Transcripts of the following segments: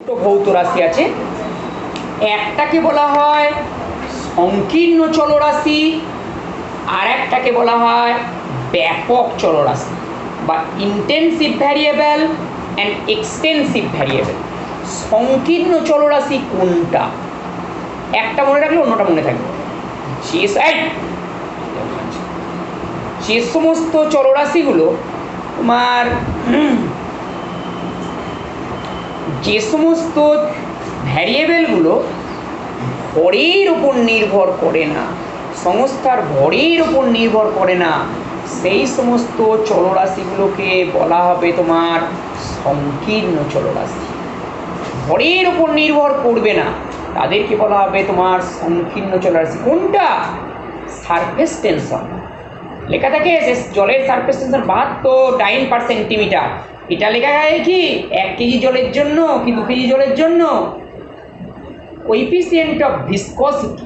দুটো ভৌত রাশি আছে, একটাকে বলা হয় সংকীর্ণ চলরাশি, আর একটাকে বলা হয় ব্যাপক চলরাশি বা intensive variable and extensive variable. সংকীর্ণ চলরাশি কোনটা? একটা মনে রাখলে অন্যটা মনে থাকবে। যে সমস্ত চলরাশিগুলো তোমার যে সমস্ত ভ্যারিয়েবলগুলো ভরের ওপর নির্ভর করে না, সংস্থার ভরের ওপর নির্ভর করে না, সেই সমস্ত চলরাশিগুলোকে বলা হবে তোমার সংকীর্ণ চলরাশি। ভরের ওপর নির্ভর করবে না, তাদেরকে বলা হবে তোমার সংকীর্ণ চলরাশি। কোনটা? সারফেস টেনশন লেখা থাকে, জলের সারফেস টেনশন 72 ডাইন পার সেন্টিমিটার। এটা লেখা যায় কি 1 কেজি জলের জন্য কি 2 কেজি জলের জন্য? কোএফিসিয়েন্ট অফ ভিসকসিটি,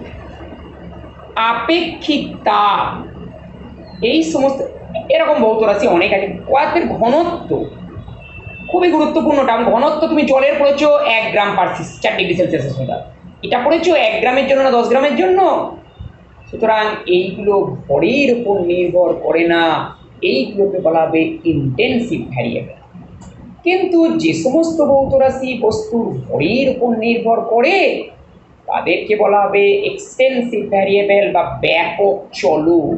আপেক্ষিক তাপ, এই সমস্ত এরকম ভৌত রাশি অনেক আছে। পদার্থের ঘনত্ব খুবই গুরুত্বপূর্ণ টার্ম। ঘনত্ব তুমি জলের পড়েছো 1 গ্রাম পার 4 ডিগ্রি সেলসিয়াসের মধ্যে, এটা পড়েছো 1 গ্রামের জন্য না 10 গ্রামের জন্য। সুতরাং এইগুলো ভরের উপর নির্ভর করে না, এইগুলোকে বলা হবে ইন্টেন্সিভ ভ্যারিয়েবল। কিন্তু যে সমস্ত ভৌত রাশি বস্তুর ভরের উপর নির্ভর করে তাদেরকে বলা হবে এক্সটেন্সিভ ভ্যারিয়েবল বা ব্যাপক চলক।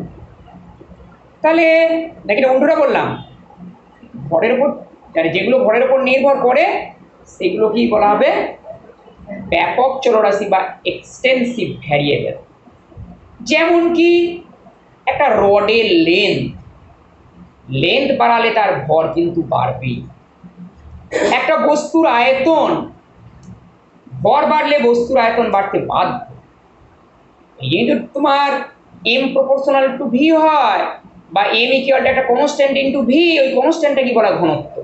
তাহলে নাকি উল্টোটা বললাম, ভরের উপর যেগুলো ভরের উপর নির্ভর করে সেগুলো কি বলা হবে? ব্যাপক চলরাশি বা এক্সটেন্সিভ ভ্যারিয়েবল। যেমন কি একটা রডের লেন্থ বাড়ালে তার ভর কিন্তু বাড়বেই। একটা বস্তুর আয়তন, ভর বাড়লে বস্তুর আয়তন বাড়তে বাধ্য। এই যে তোমার m প্রপোর্শনাল টু v হয় বা m ইকুয়াল টু একটা কনস্ট্যান্ট ইনটু v, ওই কনস্ট্যান্টটা কি বলা? ঘনত্ব।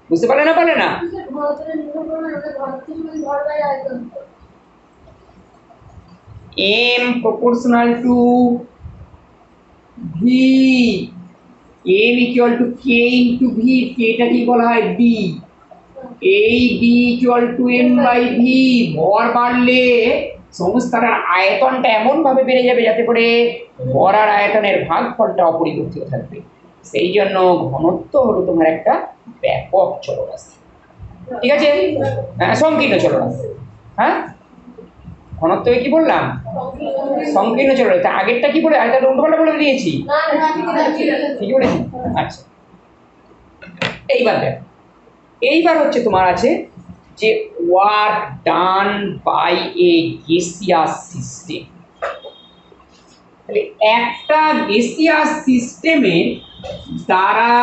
বুঝতে পারলে না? পারলে না? m proportional to v, m equal to k into v, k টা কি বলা হয়? b, এই b equal to m by v। ভর বাড়লে সংস্থার আয়তনটা এমন ভাবে বেড়ে যাবে যাতে করে ভর আর আয়তনের ভাগফলটা অপরিবর্তিত থাকবে। সেই জন্য ঘনত্ব হলো তোমার একটা ব্যাপক চলরাশি। ঠিক আছে? হ্যাঁ, সংকীর্ণ চলরাশি। হ্যাঁ, ঘনত্বকে কি বললাম? সংকীর্ণ চলরাশি। আগেরটা কি বলে? আগেরটা উল্টোপাল্টা বলে দিয়েছি? ঠিক বলেছি? আচ্ছা, এইবার হচ্ছে তোমার আছে যে work done by a gaseous system. তাহলে একটা গেসিয়াস সিস্টেমে দ্বারা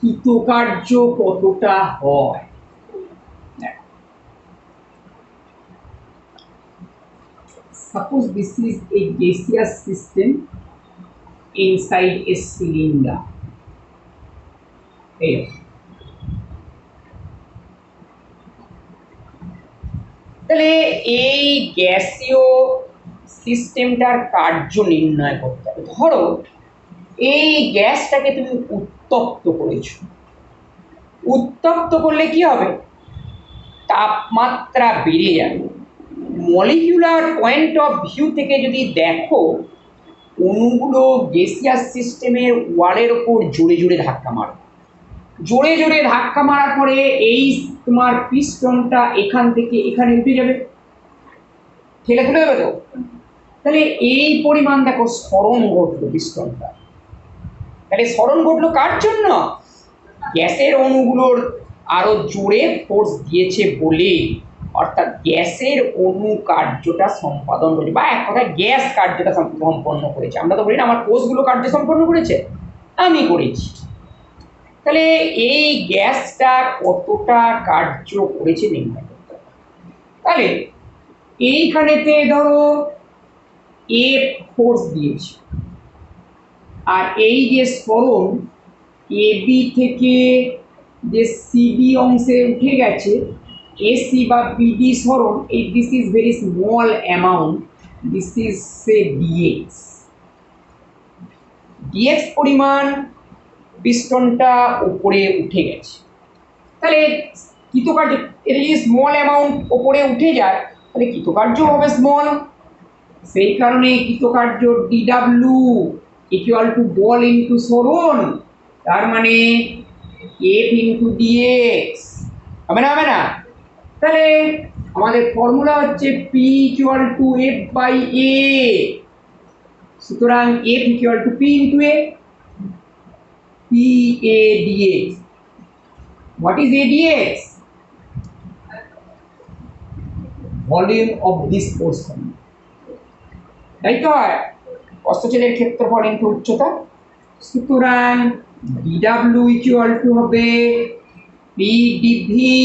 কৃতকার্য কতটা হয়? Suppose this is a gaseous system inside a cylinder. তাহলে এই গ্যাসীয় সিস্টেমটার কার্য নির্ণয় করতে হবে। ধরো এই গ্যাসটাকে তুমি উত্তপ্ত করেছো। উত্তপ্ত করলে কি হবে? তাপমাত্রা বেড়ে যাবে। মলিকিউলার পয়েন্ট অফ ভিউ থেকে যদি দেখো, অণুগুলো গ্যাসিয়াস সিস্টেমের ওয়ালের ওপর জোরে জোরে ধাক্কা মারে। জোরে জোরে ধাক্কা মারার পরে এই তোমার পিস্টনটা এখান থেকে এখানে উঠে যাবে, ঠেলে খুলে যাবে তো। তাহলে এই পরিমাণ দেখো স্মরণ ঘটলো পিস্টনটা। তাহলে স্মরণ ঘটলো কার জন্য? গ্যাসের অণুগুলোর আরো জোরে ফোর্স দিয়েছে বলে, অর্থাৎ গ্যাসের অণু কার্যটা সম্পাদন করেছে, বা এক কথায় গ্যাস কার্যটা সম্পন্ন করেছে। আমরা তো বলি না আমার কোষগুলো কার্য সম্পন্ন করেছে, আমি করেছি। তাহলে এই গ্যাসটা কতটা কার্য করেছে নির্ণয় করতে হবে। তাহলে এইখানেতে ধরো এ ফোর্স দিয়েছে, আর এই যে স্মরণ এ বি থেকে যে সিবি অংশে উঠে গেছে, এসি বা বিডি স্মরণ, এই this is very small amount, this is say DX. DX পরিমাণ পিস্টনটা উপরে উঠে গেছে। তাহলে কৃতকার্য এটা যদি স্মল অ্যামাউন্ট ওপরে উঠে যায় তাহলে কৃতকার্য হবে স্মল। সেই কারণে কৃতকার্য ডিডাব্লিউ ইকুয়াল টু বল ইন্টু সরণ, তার মানে এফ ইন্টু ডিএক্স হবে না? হবে না? তাহলে আমাদের ফর্মুলা হচ্ছে P equal to F by A. সুতরাং F equal to P into A, P A d x. What is A d x? Volume of this portion, তাই তো হয় অস্তচলের ক্ষেত্রফল ইন্টু উচ্চতা। সুতরাং ডিডাব্লিউ ইকুয়াল টু হবে পি ডিভি।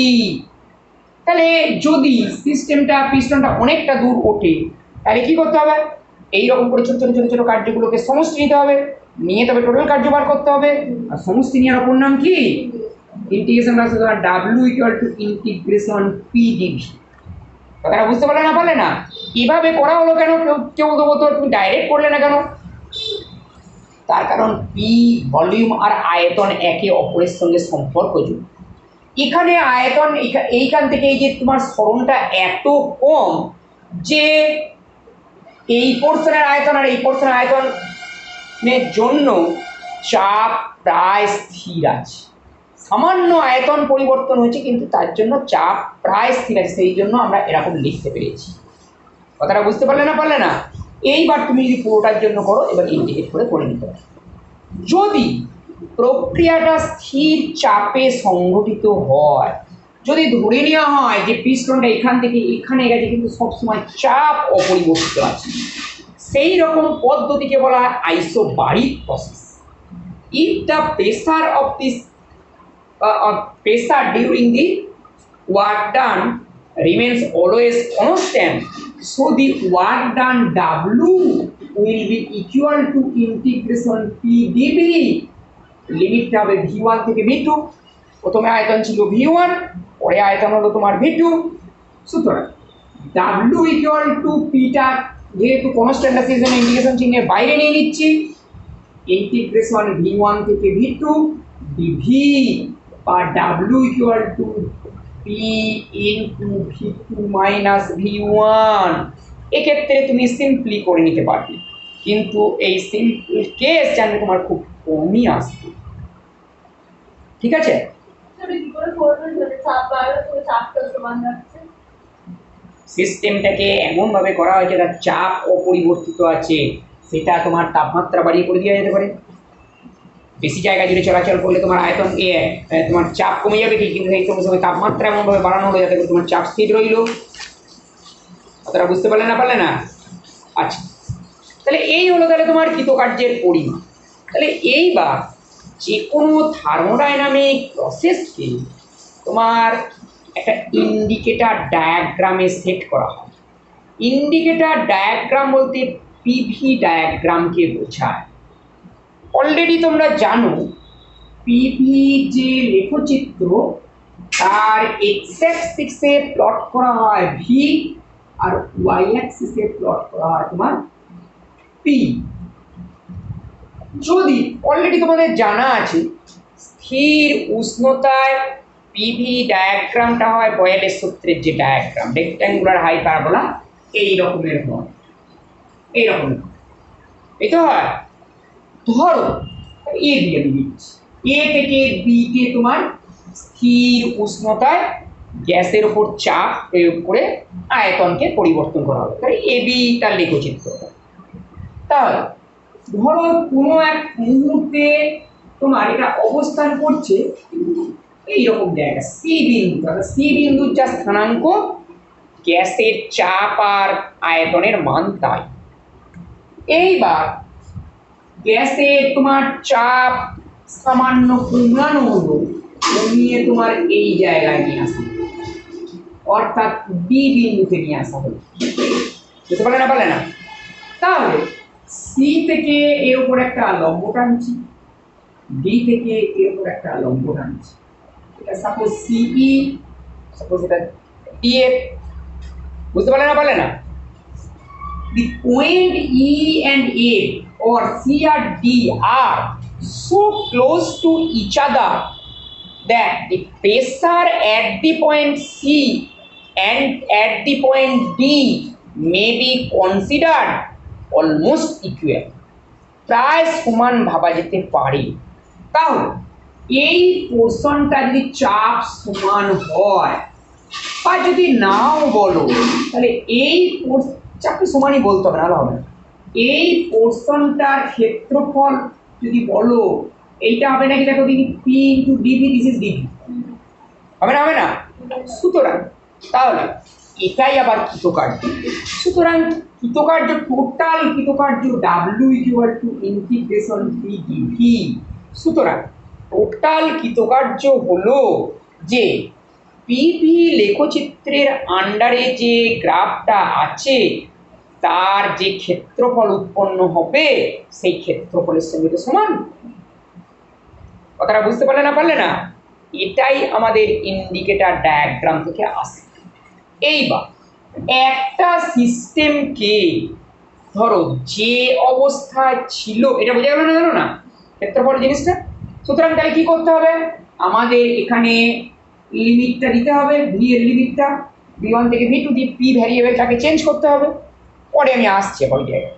তাহলে যদি পিস্টনটা অনেকটা দূর ওঠে তাহলে কি করতে হবে? এইরকম করে ছোট ছোট ছোট ছোট কার্যগুলোকে সমষ্টি নিতে হবে, নিয়ে তবে টোটাল কার্য বার করতে হবে। আর সমষ্টি নেওয়ার অপর নাম কি? Integration. W equal to integration P DV. কথাটা বুঝতে পারলে না? পারলে না? এভাবে করা হলো কেন? কেউ তো বলতো তুমি ডাইরেক্ট করলে না কেন? তার কারণ পি ভলিউম আর আয়তন একে অপরের সঙ্গে সম্পর্কযুক্ত। এখানে আয়তন এইখান থেকে এই যে তোমার সরণটা এত কম যে এই পোর্শনের আয়তন আর এই পোর্শনের আয়তনের জন্য চাপ প্রায় স্থির আছে। সামান্য আয়তন পরিবর্তন হয়েছে কিন্তু তার জন্য চাপ প্রায় স্থির আছে, সেই জন্য আমরা এরকম লিখতে পেরেছি। কথাটা বুঝতে পারলে না? পারলে না? এইবার তুমি যদি পুরোটার জন্য করো, এবার ইন্টিগ্রেট করে নিতে পারো। যদি প্রক্রিয়াটা স্থির চাপে সংঘটিত হয়, যদি ধরে নেওয়া হয় যে পিস্টনটা এখান থেকে এখানে গেছে কিন্তু সবসময় চাপ অপরিবর্তিত আছে, সেই রকম পদ্ধতিকে বলা হয় isobaric process. If the pressure of this pressure during the work done remains always constant, so the work done W will be equal to integration P dV। লিমিটটা হবে V1 থেকে V2। প্রথমে আয়তন ছিল V1, পরে আয়তন হলো তোমার V2। সুতরাং W ইকুয়াল টু পিটা যেহেতু কনস্ট্যান্ট আছে সেই জন্য ইন্টিগ্রেশন চিহ্নের বাইরে নিয়ে নিচ্ছি, ইন্টিগ্রেশন V1 থেকে V2 dV বা W equal to P into V2 minus V1। এক্ষেত্রে তুমি সিম্পলি করে নিতে পারবে, কিন্তু এই সিম্পল কেস জানলে তোমার খুব কমই আসবে। ঠিক আছে? সিস্টেমটাকে এমনভাবে করা হয়েছে তার চাপ অপরিবর্তিত আছে, সেটা তোমার তাপমাত্রা বাড়িয়ে করে দেওয়া যেতে পারে। বেশি জায়গা জুড়ে চলাচল করলে তোমার আয়তন তোমার চাপ কমে যাবে ঠিক, কিন্তু সেই সময় তাপমাত্রা এমনভাবে বাড়ানো হলো যাতে করে তোমার চাপ স্থির রইল। কথাটা বুঝতে পারলে না? পারলে না? আচ্ছা, তাহলে এই হলো তাহলে তোমার কৃতকার্যের পরিমাণ। তাহলে এইবার যে কোনো থার্মোডাইনামিক প্রসেসকে তোমার একটা ইন্ডিকেটর ডায়াগ্রামে সেট করা হয়। ইন্ডিকেটর ডায়াগ্রাম বলতে পিভি ডায়াগ্রামকে বোঝায়। অলরেডি তোমরা জানো পিভি যে লেখচিত্র তার এক্স অ্যাক্সিসে প্লট করা হয় ভি আর ওয়াই অ্যাক্সিসে প্লট করা হয় তোমার পি। যদি অলরেডি তোমাদের জানা আছে স্থির উষ্ণতায় পিভি ডায়াগ্রামটা হয় বয়েলের সূত্রের যে ডায়াগ্রাম, রেক্ট্যাঙ্গুলার হাইপারবোলা এই রকমের হয়, এই রকমের। এই তো হয়। ধরো এ দিয়ে দিচ্ছি, এ থেকে বি কে তোমার স্থির উষ্ণতায় গ্যাসের উপর চাপ প্রয়োগ করে আয়তনকে পরিবর্তন করা হবে, তাহলে এ বি তার লেখচিত্র। তাহলে ধরো কোনো এক মুহূর্তে তোমার এটা অবস্থান করছে এইরকম জায়গা সি বিন্দু, সি বিন্দুর যা স্থানাঙ্ক গ্যাসের চাপ আর আয়তনের মান তাই। এইবার গ্যাসের তোমার চাপ সামান্য কমানো হলো, কমিয়ে তোমার এই জায়গায় নিয়ে আসা, অর্থাৎ ডি বিন্দুতে নিয়ে আসা হলো। বুঝতে পারলে না? পারলে না? তাহলে সি থেকে এর উপর একটা লম্ব টানছি, ডি থেকে এর উপর একটা লম্ব টানছি। এটা সাপোজ সিই, সাপোজ এটা ডিএফ। বুঝতে পারলে না? পারলে না? The point E and A or C or D are so close to each other that the pressure at the point C and at the point D may be considered almost equal, প্রায় সমান ভাবা যেতে পারে। তাহলে এই পোর্শনটা যদি চাপ সমান হয় বা যদি নাও বলো, তাহলে এই চাপটা সমানই বলতে হবে, না হবে না। এই পোর্শনটার ক্ষেত্রফল যদি বলো, এইটা হবে নাকি, দেখো দিদি, P into DV, this is DV, হবে না, হবে না? সুতরাং তাহলে এটাই আবার কৃতকার্য। সুতরাং কৃতকার্য, টোটাল কৃতকার্য W equal to integration P d V. সুতরাং টোটাল কৃতকার্য হলো যে পিভি লেখচিত্রের আন্ডারে যে গ্রাফটা আছে তার যে ক্ষেত্রফল উৎপন্ন হবে সেই ক্ষেত্রফলের সঙ্গে তো সমান। কথাটা বুঝতে পারলে না, পারলে না? এটাই আমাদের ইন্ডিকেটর ডায়াগ্রাম থেকে আসে। এইবার একটা সিস্টেমকে ধরো যে অবস্থায় ছিল, এটা বোঝা গেল না, গেল না ক্ষেত্রফল জিনিসটা? সুতরাং তাহলে কি করতে হবে, আমাদের এখানে লিমিটটা দিতে হবে, ভি এর লিমিটটা V1 থেকে V2 দিয়ে পি ভ্যারিয়েবলটাকে চেঞ্জ করতে হবে। পরে আমি আসছি ওই জায়গায়।